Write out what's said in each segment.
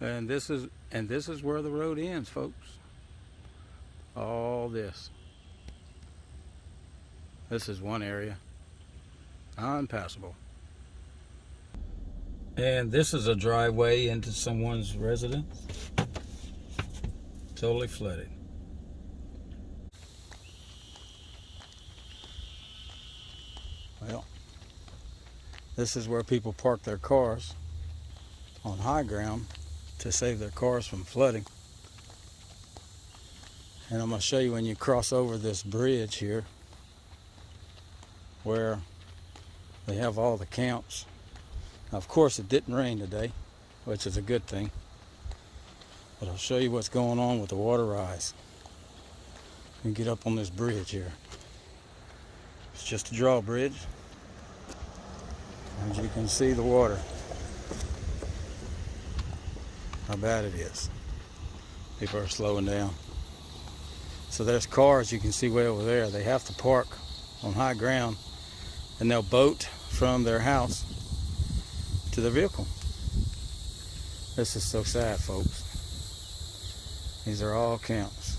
And this is where the road ends, folks. All this. This is one area. Unpassable. And this is a driveway into someone's residence. Totally flooded. Well, this is where people park their cars on high ground to save their cars from flooding. And I'm going to show you when you cross over this bridge here where they have all the camps. Now, of course, it didn't rain today, which is a good thing. But I'll show you what's going on with the water rise. You get up on this bridge here. It's just a drawbridge. As you can see the water. How bad it is. People are slowing down. So there's cars you can see way over there. They have to park on high ground and they'll boat from their house to their vehicle. This is so sad, folks. These are all camps.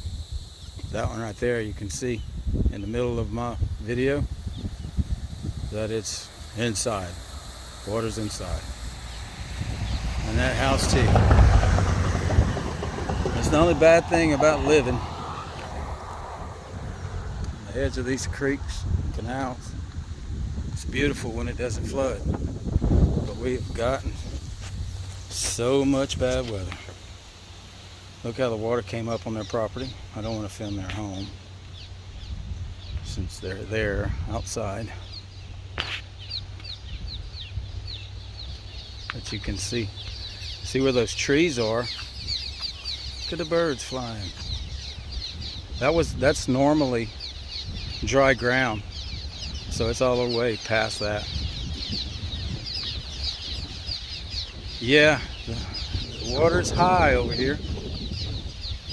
That one right there you can see in the middle of my video that it's inside. Water's inside. And that house too. That's the only bad thing about living on the edge of these creeks and canals. It's beautiful when it doesn't flood. But we've gotten so much bad weather. Look how the water came up on their property. I don't want to film their home since they're there outside. But you can see where those trees are. Look at the birds flying. That's normally dry ground, so it's all the way past that. Yeah, the water's high over here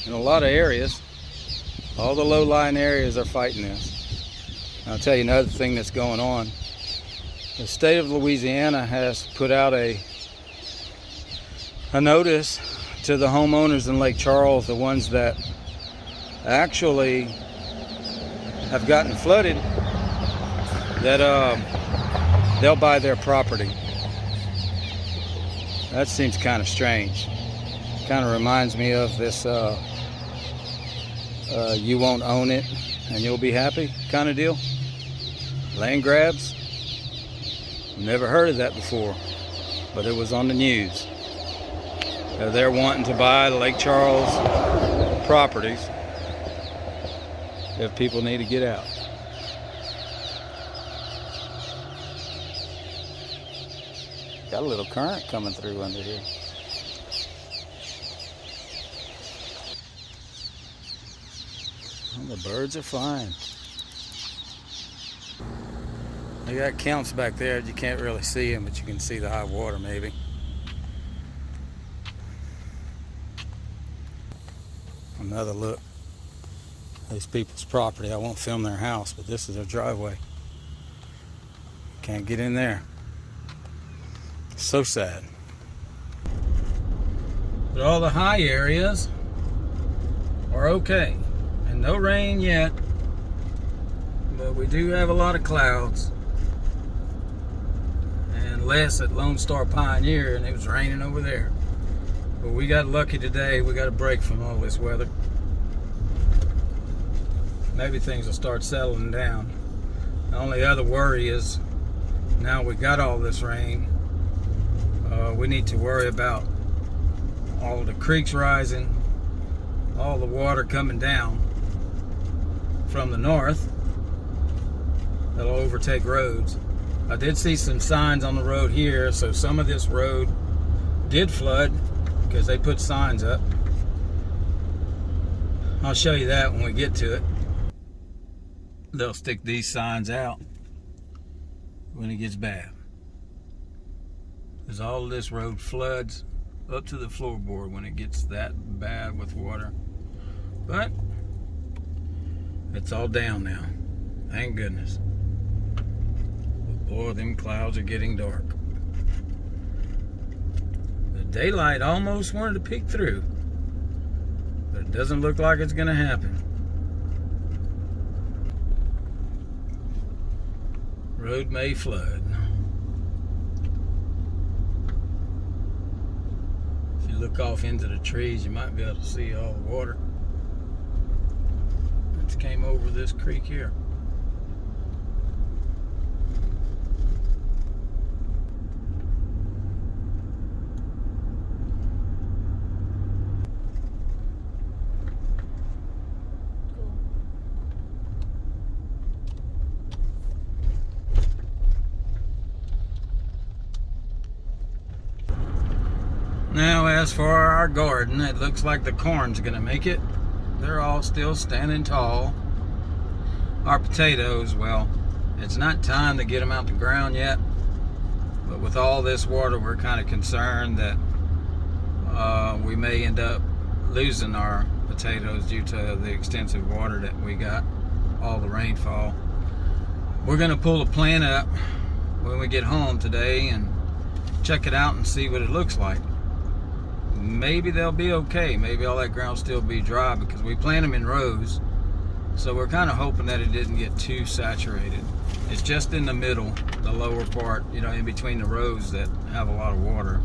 in a lot of areas. All the low-lying areas are fighting this. I'll tell you another thing that's going on. The state of Louisiana has put out a notice to the homeowners in Lake Charles, the ones that actually have gotten flooded, that they'll buy their property. That seems kind of strange. Kind of reminds me of this you won't own it and you'll be happy kind of deal. Land grabs. Never heard of that before, but it was on the news. They're wanting to buy the Lake Charles properties if people need to get out. Got a little current coming through under here. Well, the birds are flying. They got counts back there. You can't really see them, but you can see the high water maybe. Another look. These people's property. I won't film their house, but this is their driveway. Can't get in there. So sad. But all the high areas are okay. And no rain yet. But we do have a lot of clouds. And less at Lone Star Pioneer, and it was raining over there. But we got lucky today. We got a break from all this weather. Maybe things will start settling down. The only other worry is now we got all this rain. We need to worry about all the creeks rising, all the water coming down from the north. That'll overtake roads. I did see some signs on the road here, so some of this road did flood because they put signs up. I'll show you that when we get to it. They'll stick these signs out when it gets bad. Because all of this road floods up to the floorboard when it gets that bad with water. But it's all down now. Thank goodness. But boy, them clouds are getting dark. The Daylight almost wanted to peek through, but it doesn't look like it's going to happen. Road may flood. If you look off into the trees, you might be able to see all the water that came over this creek here. Now, as for our garden, it looks like the corn's gonna make it. They're all still standing tall. Our potatoes, well, it's not time to get them out the ground yet, but with all this water, we're kind of concerned that we may end up losing our potatoes due to the extensive water that we got, all the rainfall. We're gonna pull a plant up when we get home today and check it out and see what it looks like. Maybe they'll be okay. Maybe all that ground will still be dry because we plant them in rows. So we're kind of hoping that it didn't get too saturated. It's just in the middle, the lower part, you know, in between the rows that have a lot of water.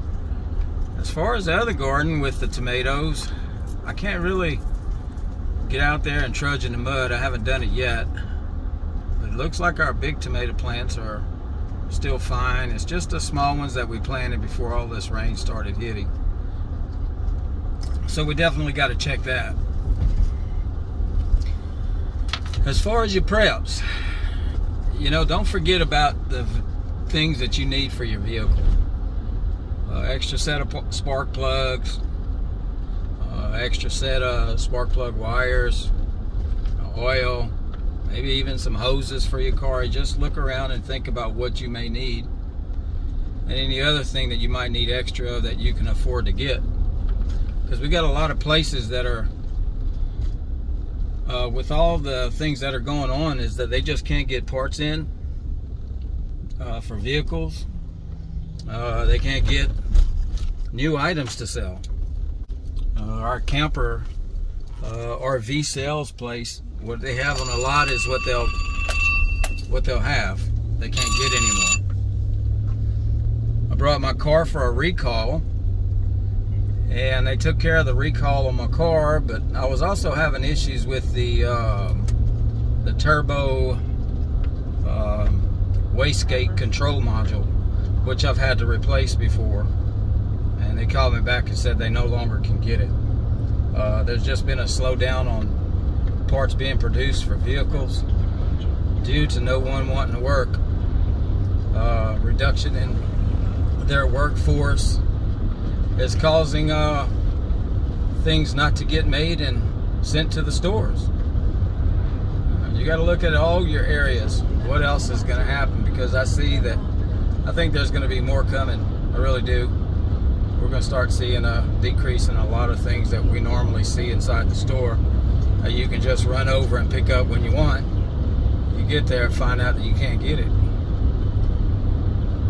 As far as the other garden with the tomatoes, I can't really get out there and trudge in the mud. I haven't done it yet. But it looks like our big tomato plants are still fine. It's just the small ones that we planted before all this rain started hitting. So we definitely got to check that. As far as your preps, you know, don't forget about the things that you need for your vehicle. Extra set of spark plugs, extra set of spark plug wires, oil, maybe even some hoses for your car. Just look around and think about what you may need, and any other thing that you might need extra of that you can afford to get. Because we got a lot of places that are, with all the things that are going on, is that they just can't get parts in for vehicles. They can't get new items to sell. Our camper RV sales place, what they have on a lot is what they'll have. They can't get anymore. I brought my car for a recall, and they took care of the recall on my car, but I was also having issues with the turbo wastegate control module, which I've had to replace before, and they called me back and said they no longer can get it. There's just been a slowdown on parts being produced for vehicles due to no one wanting to work. Reduction in their workforce is causing things not to get made and sent to the stores. You got to look at all your areas. What else is going to happen? Because I think there's going to be more coming. I really do. We're going to start seeing a decrease in a lot of things that we normally see inside the store. You can just run over and pick up when you want. You get there and find out that you can't get it.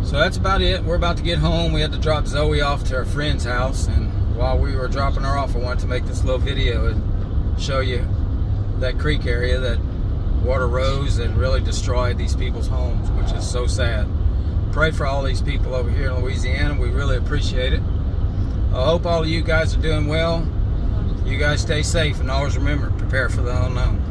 So that's about it. We're about to get home. We had to drop Zoe off to her friend's house, and while we were dropping her off, I wanted to make this little video and show you that creek area that water rose and really destroyed these people's homes, which is so sad. Pray for all these people over here in Louisiana. We really appreciate it. I hope all of you guys are doing well. You guys stay safe, and always remember, prepare for the unknown.